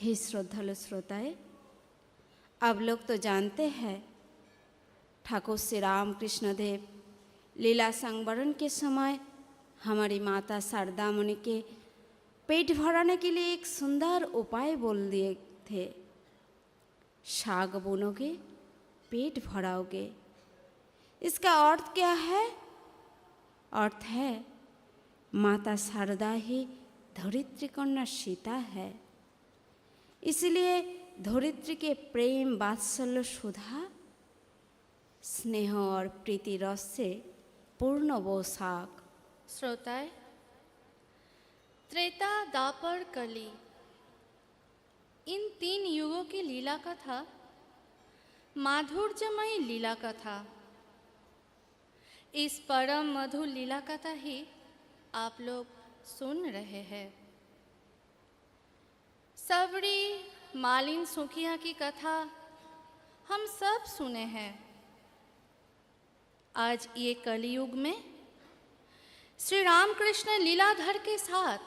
हे श्रद्धालु श्रोताएं, आप लोग तो जानते हैं ठाकुर श्री राम कृष्ण देव लीला संवरण के समय हमारी माता शारदा मुनि के पेट भराने के लिए एक सुंदर उपाय बोल दिए थे। साग बुनोगे पेट भराओगे। इसका अर्थ क्या है? अर्थ है माता शारदा ही धरित्री कन्या सीता है, इसलिए धरित्री के प्रेम वात्सल्य सुधा स्नेह और प्रीति रस से पूर्ण वो साग। श्रोताएं, त्रेता, दापर, कली, इन 3 युगों की लीला कथा माधुर्यमयी लीला कथा। इस परम मधुर लीला कथा ही आप लोग सुन रहे हैं। सबरी मालिन सुखिया की कथा हम सब सुने हैं। आज ये कलियुग में श्री रामकृष्ण लीलाधर के साथ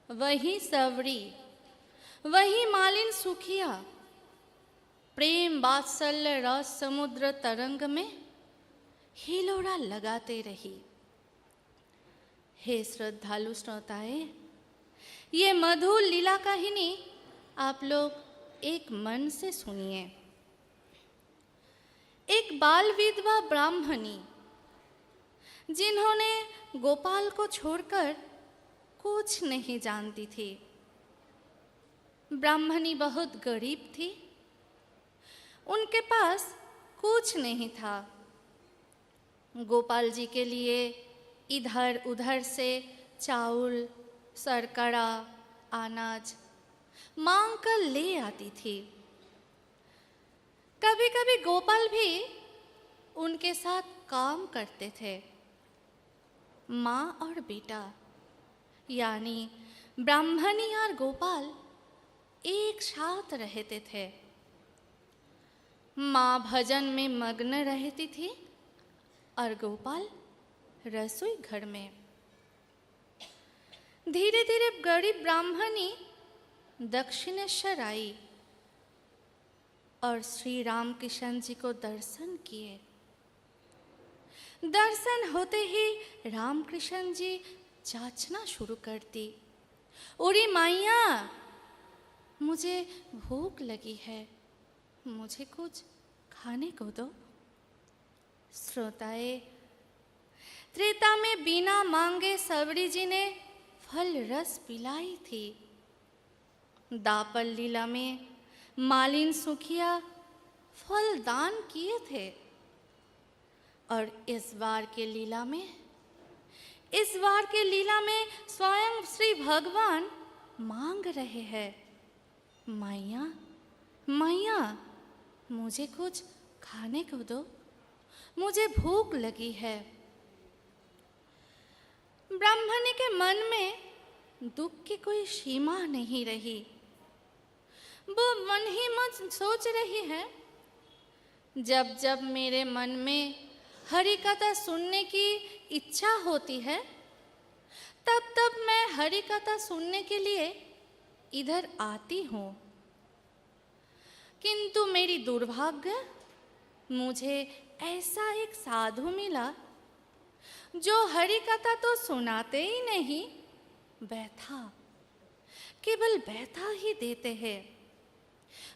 वही सबरी, वही मालिन सुखिया प्रेम वात्सल्य रस समुद्र तरंग में हिलोड़ा लगाते रही। हे श्रद्धालु श्रोताएं, ये मधुर लीला कहानी आप लोग एक मन से सुनिए। एक बाल विधवा ब्राह्मणी, जिन्होंने गोपाल को छोड़कर कुछ नहीं जानती थी। ब्राह्मणी बहुत गरीब थी, उनके पास कुछ नहीं था। गोपाल जी के लिए इधर उधर से चावल, शर्करा, अनाज मांग कर ले आती थी। कभी कभी गोपाल भी उनके साथ काम करते थे। माँ और बेटा यानी ब्राह्मणी और गोपाल एक साथ रहते थे। माँ भजन में मग्न रहती थी और गोपाल रसोई घर में। धीरे धीरे गरीब ब्राह्मणी दक्षिणेश्वर आई और श्री राम किशन जी को दर्शन किए। दर्शन होते ही रामकृष्ण जी जांचना शुरू कर दी। उरी माइया, मुझे भूख लगी है, मुझे कुछ खाने को दो। श्रोताएं, त्रेता में बिना मांगे सबरी जी ने फल रस पिलाई थी। दापर लीला में मालिन सुखिया फल दान किए थे। और इस बार के लीला में स्वयं श्री भगवान मांग रहे हैं, माइया माइया, मुझे कुछ खाने को दो, मुझे भूख लगी है। ब्राह्मणी के मन में दुख की कोई सीमा नहीं रही। वो मन ही मन सोच रही है, जब जब मेरे मन में हरि कथा सुनने की इच्छा होती है, तब तब मैं हरि कथा सुनने के लिए इधर आती हूँ। किंतु मेरी दुर्भाग्य, मुझे ऐसा एक साधु मिला जो हरि कथा तो सुनाते ही नहीं, व्यथा, केवल व्यथा ही देते हैं।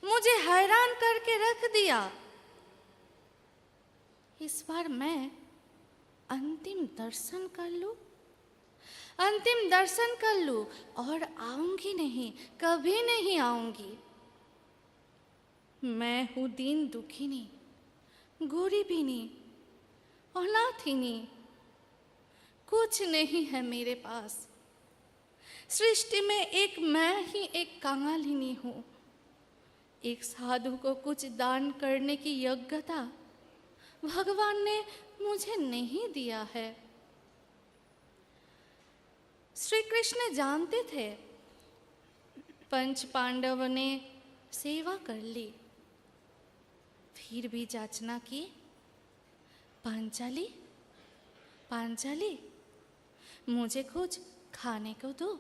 मुझे हैरान करके रख दिया। इस बार मैं अंतिम दर्शन कर लूं और आऊंगी नहीं, कभी नहीं आऊंगी। मैं हूं दीन दुखिनी, गरीबिनी, अनाथिनी, कुछ नहीं है मेरे पास। सृष्टि में मैं ही एक कंगालिनी हूँ। एक साधु को कुछ दान करने की योग्यता भगवान ने मुझे नहीं दिया है। श्री कृष्ण जानते थे, पंच पांडव ने सेवा कर ली, फिर भी याचना की, पांचाली मुझे कुछ खाने को दो।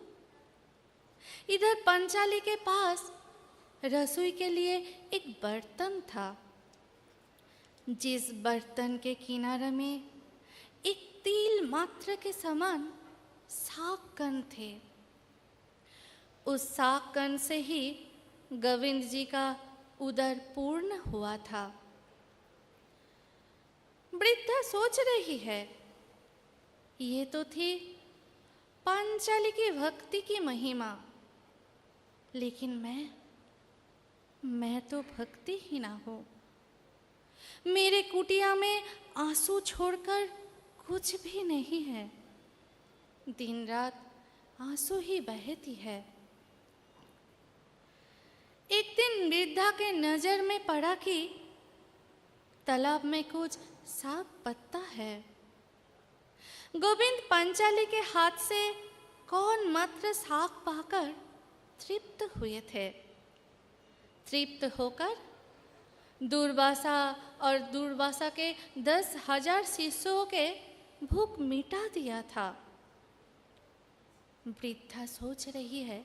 इधर पंचाली के पास रसोई के लिए एक बर्तन था, जिस बर्तन के किनारे में एक तिल मात्र के समान साग कण थे। उस साग कण से ही गोविंद जी का उदर पूर्ण हुआ था। वृद्धा सोच रही है, ये तो थी पांचाली की भक्ति की महिमा, लेकिन मैं तो भक्ति ही ना हूं। मेरे कुटिया में आंसू छोड़कर कुछ भी नहीं है। दिन रात आंसू ही बहती है। एक दिन वृद्धा के नजर में पड़ा कि तालाब में कुछ साग पत्ता है। गोविंद पंचाली के हाथ से कौन मात्र साग पाकर तृप्त हुए थे। तृप्त होकर दूर्वासा के 10,000 शिष्यों के भूख मिटा दिया था। वृद्धा सोच रही है,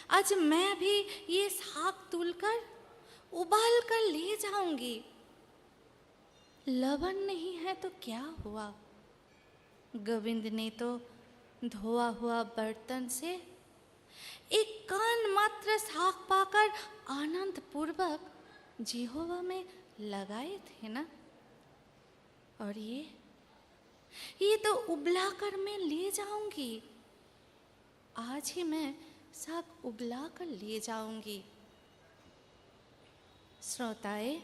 आज मैं भी ये साग तुलकर उबाल कर ले जाऊंगी। लवण नहीं है तो क्या हुआ। गोविंद ने तो धोआ हुआ बर्तन से एक कान मात्र साग पाकर आनंद पूर्वक जिह्वा में लगाए थे ना। और ये तो उबला कर मैं ले जाऊंगी। आज ही मैं साग उबला कर ले जाऊंगी। श्रोताए,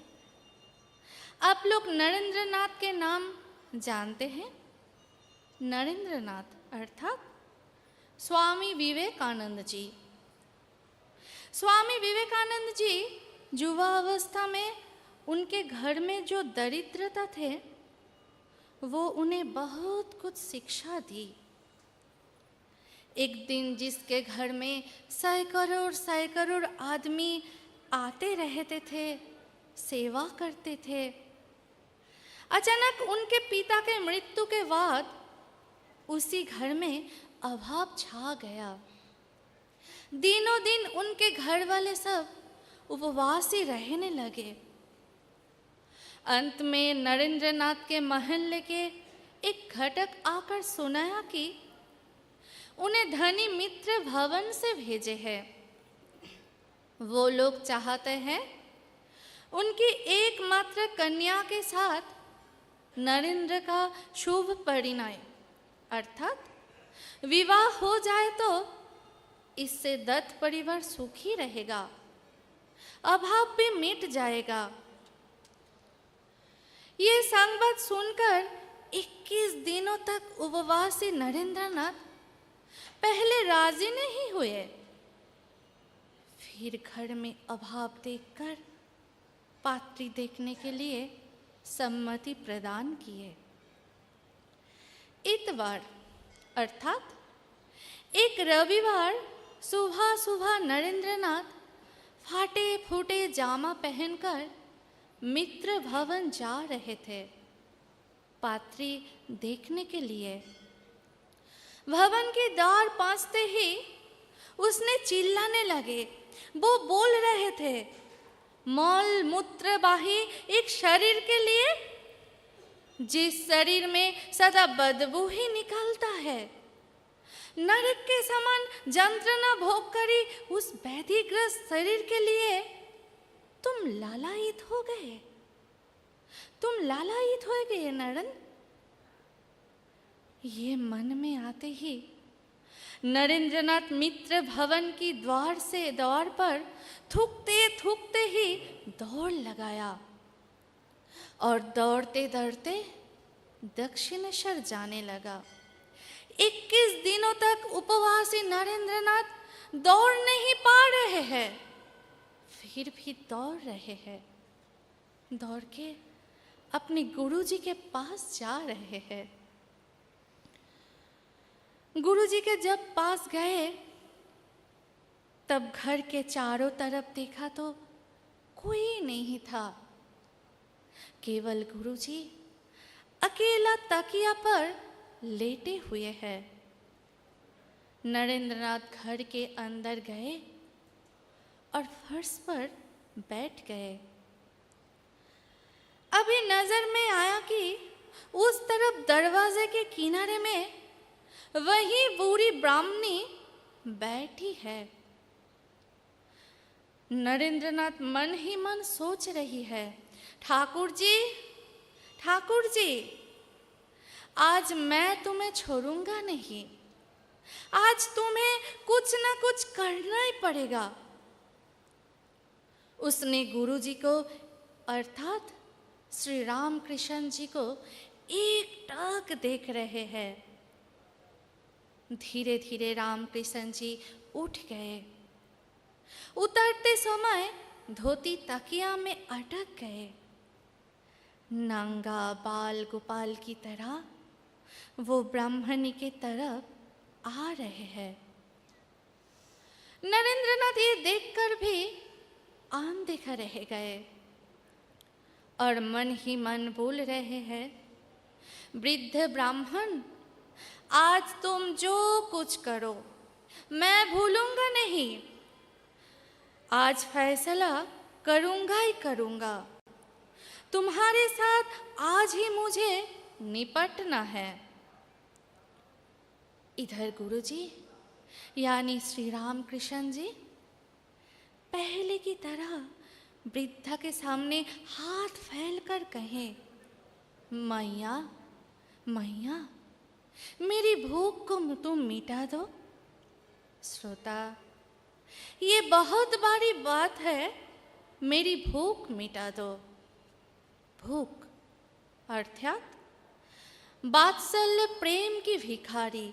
आप लोग नरेंद्रनाथ के नाम जानते हैं। नरेंद्रनाथ अर्थात स्वामी विवेकानंद जी। स्वामी विवेकानंद जी युवा अवस्था में उनके घर में जो दरिद्रता थे, वो उन्हें बहुत कुछ शिक्षा दी। एक दिन जिसके घर में सैकड़ों आदमी आते रहते थे, सेवा करते थे, अचानक उनके पिता के मृत्यु के बाद उसी घर में अभाव छा गया। दिनों दिन उनके घर वाले सब उपवास ही रहने लगे। अंत में नरेंद्रनाथ के महल्ले के एक घटक आकर सुनाया कि उन्हें धनी मित्र भवन से भेजे हैं। वो लोग चाहते हैं उनकी एकमात्र कन्या के साथ नरेंद्र का शुभ परिणय अर्थात विवाह हो जाए तो इससे दत्त परिवार सुखी रहेगा, अभाव भी मिट जाएगा। ये संवाद सुनकर 21 दिनों तक उपवासी नरेंद्रनाथ पहले राजी नहीं हुए, फिर घर में अभाव देखकर पात्री देखने के लिए सम्मति प्रदान किए। इतवार अर्थात एक रविवार सुबह सुबह नरेंद्रनाथ फाटे फूटे जामा पहनकर मित्र भवन जा रहे थे पात्री देखने के लिए। भवन के द्वार पहुंचते ही उसने चिल्लाने लगे। वो बोल रहे थे, मौल मूत्र बाही एक शरीर के लिए जिस शरीर में सदा बदबू ही निकलता है, नरक के समान यंत्रणा भोग करी उस व्याधिग्रस्त शरीर के लिए तुम लालायित हो गए। तुम लालायित हो गए नरन। ये मन में आते ही नरेंद्रनाथ मित्र भवन की द्वार पर थूकते थूकते ही दौड़ लगाया और दौड़ते दौड़ते दक्षिणेश्वर जाने लगा। 21 दिनों तक उपवासी नरेंद्रनाथ दौड़ नहीं पा रहे हैं, फिर भी दौड़ रहे हैं। दौड़ के अपने गुरुजी के पास जा रहे हैं। गुरुजी के जब पास गए तब घर के चारों तरफ देखा तो कोई नहीं था। केवल गुरुजी अकेला तकिया पर लेटे हुए हैं। नरेंद्रनाथ घर के अंदर गए और फर्श पर बैठ गए। अभी नजर में आया कि उस तरफ दरवाजे के किनारे में वही बूढ़ी ब्राह्मणी बैठी है। नरेंद्रनाथ मन ही मन सोच रही है, ठाकुर जी, आज मैं तुम्हें छोड़ूंगा नहीं, आज तुम्हें कुछ ना कुछ करना ही पड़ेगा। उसने गुरुजी को अर्थात श्री रामकृष्ण जी को एकटक देख रहे हैं। धीरे धीरे रामकृष्ण जी उठ गए। उतरते समय धोती तकिया में अटक गए। नंगा बाल गोपाल की तरह वो ब्राह्मणी के तरफ आ रहे हैं। नरेंद्रनाथ ये देखकर भी अनदेखा रह गए और मन ही मन बोल रहे हैं, वृद्ध ब्राह्मण, आज तुम जो कुछ करो मैं भूलूंगा नहीं, आज फैसला करूंगा ही करूंगा। तुम्हारे साथ आज ही मुझे निपटना है। इधर गुरुजी यानी श्री रामकृष्ण जी पहले की तरह वृद्धा के सामने हाथ फैलकर कहे, मैया मैया, मेरी भूख को तुम मिटा दो। श्रोता, ये बहुत बड़ी बात है, मेरी भूख मिटा दो। भूख अर्थात वात्सल्य प्रेम की भिखारी।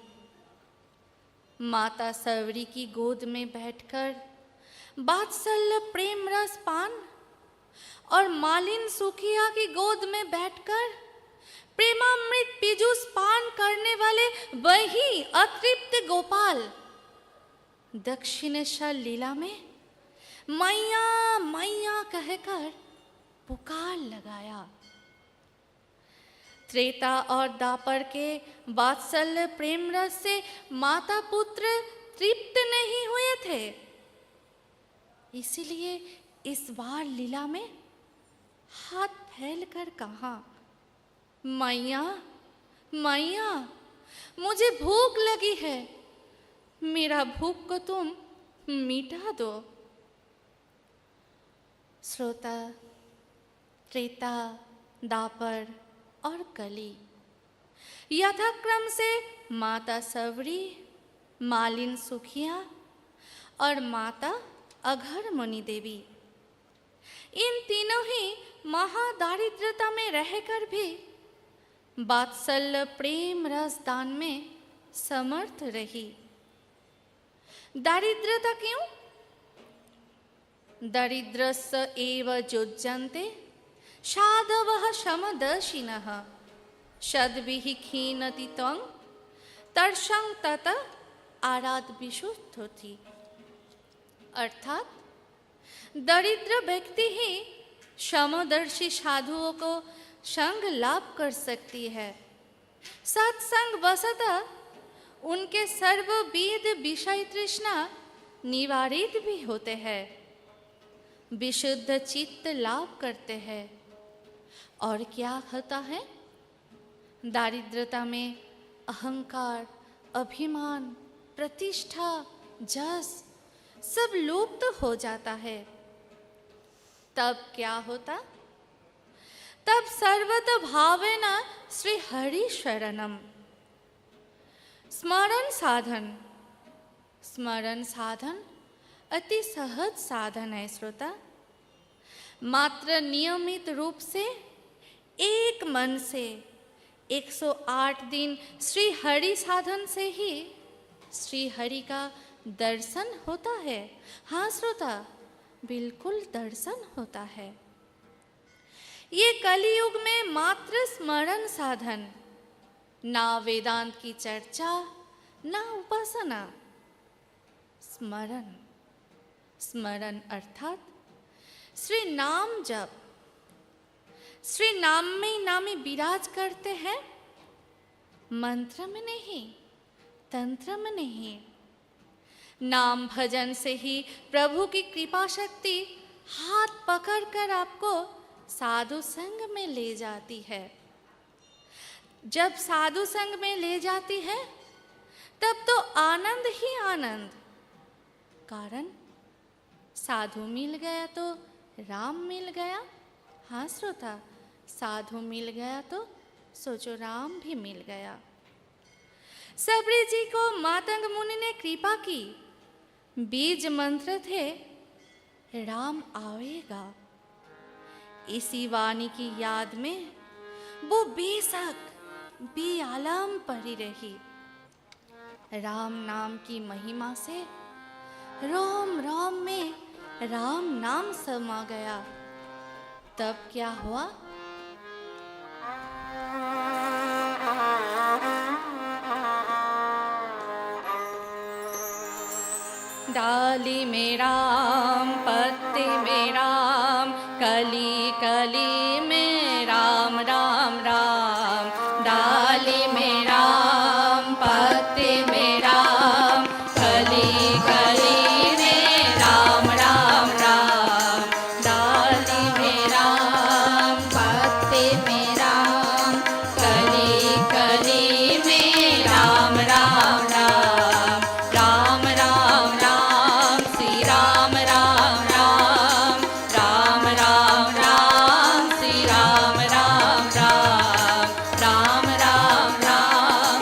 माता सवरी की गोद में बैठकर वात्सल्य प्रेम रस पान और मालिन सुखिया की गोद में बैठकर प्रेमामृत पीजूस पान करने वाले वही अतृप्त गोपाल दक्षिणेश्वर लीला में मैया मैया कहकर पुकार लगाया। त्रेता और दापर के वात्सल्य प्रेम रस से माता पुत्र तृप्त नहीं हुए थे, इसीलिए इस बार लीला में हाथ फैलकर कहा, मैया मैया, मुझे भूख लगी है, मेरा भूख को तुम मिटा दो। श्रोता, त्रेता, दापर और कली यथाक्रम से माता सवरी, मालिन सुखिया और माता अघर मुनि देवी, इन तीनों ही महादारिद्रता में रहकर भी वात्सल्य प्रेम रस दान में समर्थ रही। दारिद्रता क्यों? दरिद्रस्स एव जुज्यन्ते साधवः समदर्शिनः सद्भिः क्षीणति त्वं तर्षं तत आराध विशुद्धोति। अर्थात दरिद्र व्यक्ति ही समदर्शी साधुओं को संग लाभ कर सकती है। सत्संग वसतः उनके सर्वविध विषय तृष्णा निवारित भी होते हैं, विशुद्ध चित्त लाभ करते हैं। और क्या होता है? दारिद्रता में अहंकार, अभिमान, प्रतिष्ठा, जस सब लुप्त हो जाता है। तब क्या होता? तब सर्वत भावेन श्री हरि शरणम। स्मरण साधन, स्मरण साधन अति सहज साधन है श्रोता। मात्र नियमित रूप से एक मन से 108 दिन श्री हरि साधन से ही श्री हरि का दर्शन होता है। हाँ श्रोता, बिल्कुल दर्शन होता है। ये कलियुग में मात्र स्मरण साधन, ना वेदांत की चर्चा, ना उपासना। स्मरण, स्मरण अर्थात श्री नाम जप। श्री नाम में नामी विराज करते हैं, मंत्र में नहीं, तंत्र में नहीं, नाम भजन से ही प्रभु की कृपा शक्ति हाथ पकड़कर आपको साधु संग में ले जाती है। जब साधु संग में ले जाती है तब तो आनंद ही आनंद, कारण साधु मिल गया तो राम मिल गया। हाँ श्रोता, साधु मिल गया तो सोचो राम भी मिल गया। सबरी जी को मातंग मुनि ने कृपा की, बीज मंत्र थे राम आएगा। इसी वाणी की याद में वो बेशक बेआलम पड़ी रही। राम नाम की महिमा से रोम रोम में राम नाम समा गया। तब क्या हुआ? डाली में राम, पत्ती में राम, कली कली में राम राम राम। डाली में राम, पत्ती में राम, कली कली में राम राम राम। डाली में राम, पत्ती में राम, कली कली में राम राम राम। राम राम राम, श्री राम राम राम, राम राम राम, श्री राम राम राम, राम राम राम,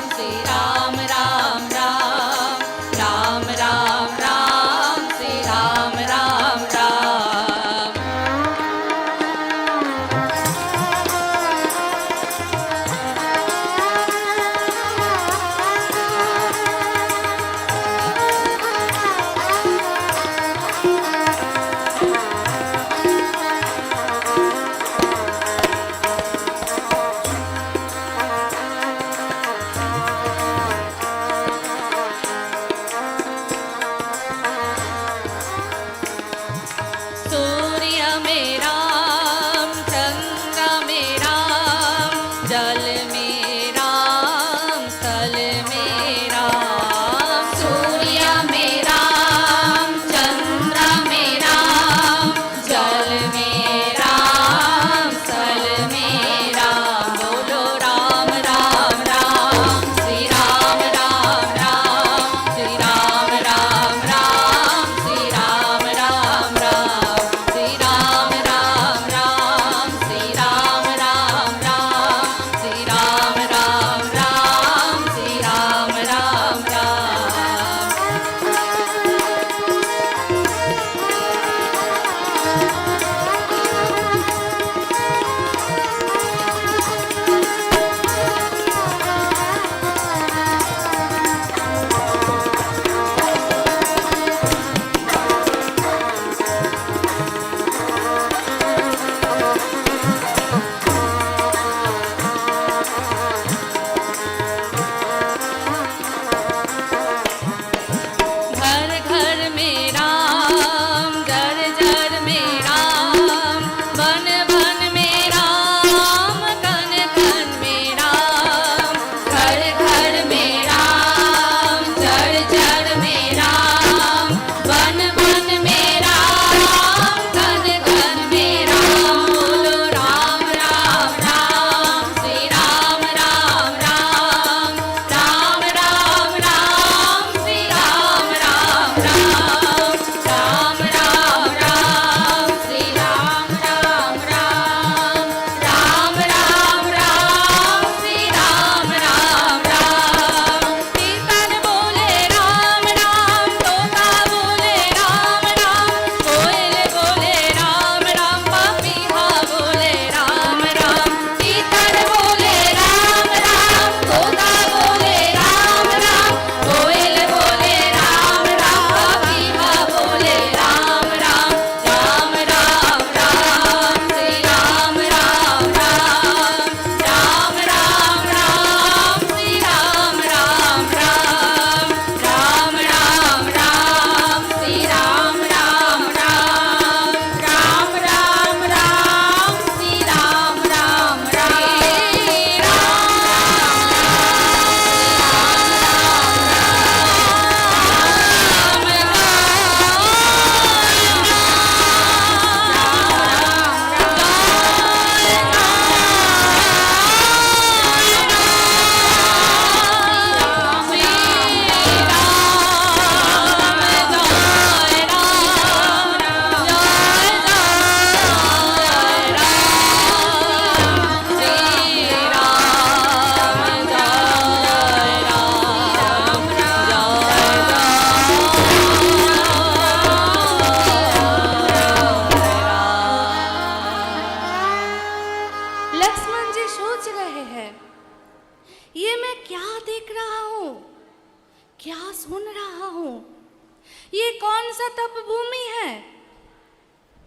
तप भूमि है।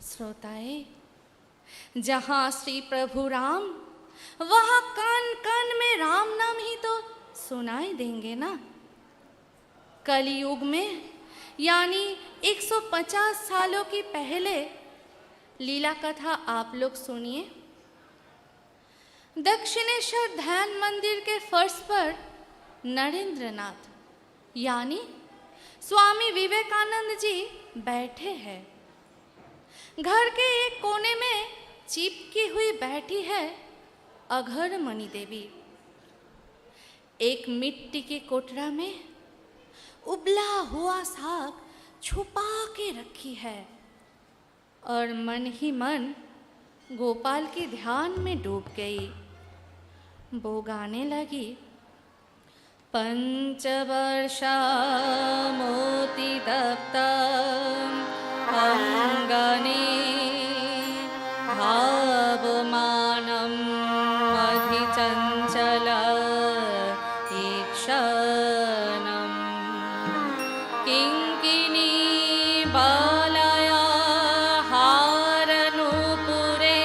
श्रोताए, जहाँ श्री प्रभु राम, वहाँ कान कान में राम नाम ही तो सुनाई देंगे ना। कलयुग में यानी 150 सालों की पहले लीला कथा आप लोग सुनिए। दक्षिणेश्वर ध्यान मंदिर के फर्श पर नरेंद्रनाथ यानी स्वामी विवेकानंद जी बैठे हैं। घर के एक कोने में चिपकी हुई बैठी है अघर मणि देवी। एक मिट्टी के कोटरा में उबला हुआ साग छुपा के रखी है और मन ही मन गोपाल के ध्यान में डूब गई। वो गाने लगी, पंचवर्षा मोति तप्तम् अङ्गने भावमानम् अधिचञ्चल ईक्षणम् किङ्किणी बालया हारनूपुरे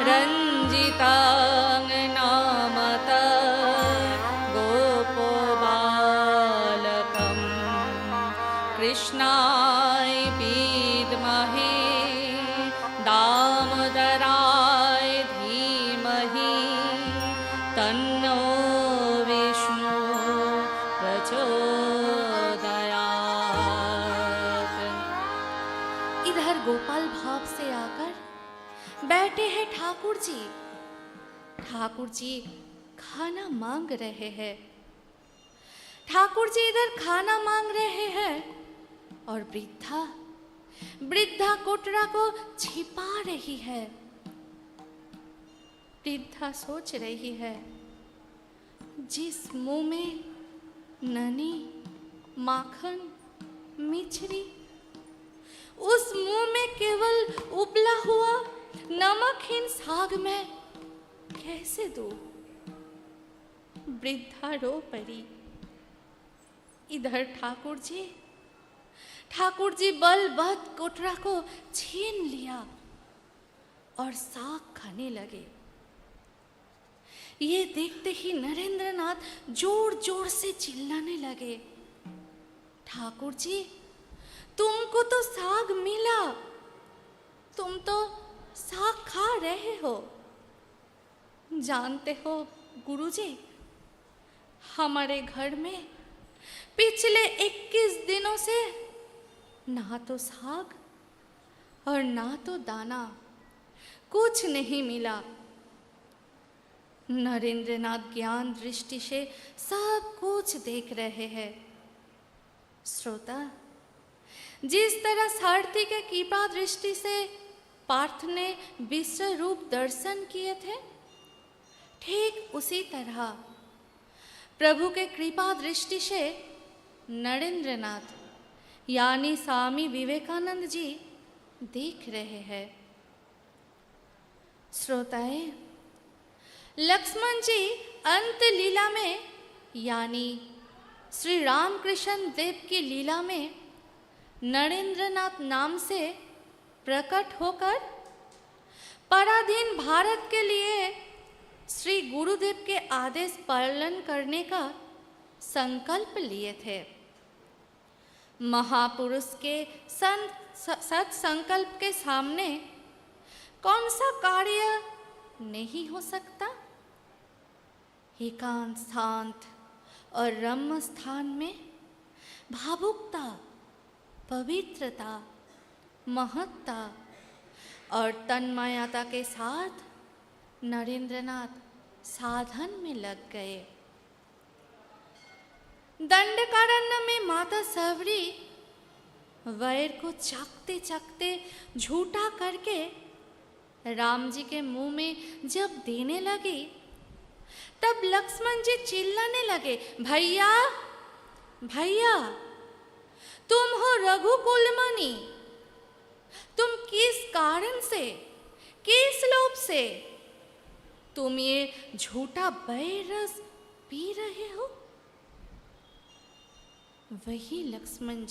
रञ्जिताङ्गनामत गोपोबालकं कृष्णाय विद्महे दामोदराय धीमहि तन्नो विष्णु प्रचोदयात्। इधर गोपाल भाव से आकर बैठे हैं ठाकुर जी। ठाकुर जी खाना मांग रहे हैं। ठाकुर जी इधर खाना मांग रहे हैं और वृद्धा कोटरा को छिपा रही है। वृद्धा सोच रही है, जिस मुंह में ननी माखन मिश्री, उस मुंह में केवल उबला हुआ नमकहीन साग में कैसे दूं? वृद्धा रो पड़ी। इधर ठाकुर जी बलवत कोटरा को छीन लिया और साग खाने लगे। ये देखते ही नरेंद्रनाथ जोर जोर से चिल्लाने लगे, ठाकुर जी, तुमको तो साग मिला, तुम तो साग खा रहे हो। जानते हो गुरुजी, हमारे घर में पिछले 21 दिनों से ना तो साग और ना तो दाना, कुछ नहीं मिला। नरेंद्रनाथ ज्ञान दृष्टि से सब कुछ देख रहे हैं। श्रोता, जिस तरह सारथी के कृपा दृष्टि से पार्थ ने विश्व रूप दर्शन किए थे, ठीक उसी तरह प्रभु के कृपा दृष्टि से नरेंद्रनाथ यानी स्वामी विवेकानंद जी देख रहे हैं। श्रोताएं, लक्ष्मण जी अंत लीला में यानी श्री रामकृष्ण देव की लीला में नरेंद्रनाथ नाम से प्रकट होकर पराधीन भारत के लिए श्री गुरुदेव के आदेश पालन करने का संकल्प लिए थे। महापुरुष के सत संकल्प के सामने कौन सा कार्य नहीं हो सकता? एकांत शांत और रम्य स्थान में भावुकता, पवित्रता, महत्ता और तन्मयता के साथ नरेंद्रनाथ साधन में लग गए। दंडकारण्य में माता सबरी वैर को चखते चखते झूठा करके राम जी के मुंह में जब देने लगी, तब लक्ष्मण जी चिल्लाने लगे, भैया भैया, तुम हो रघुकुलमणि, तुम किस कारण से, किस लोभ से तुम ये झूठा बैर रस पी रहे हो? वही लक्ष्मण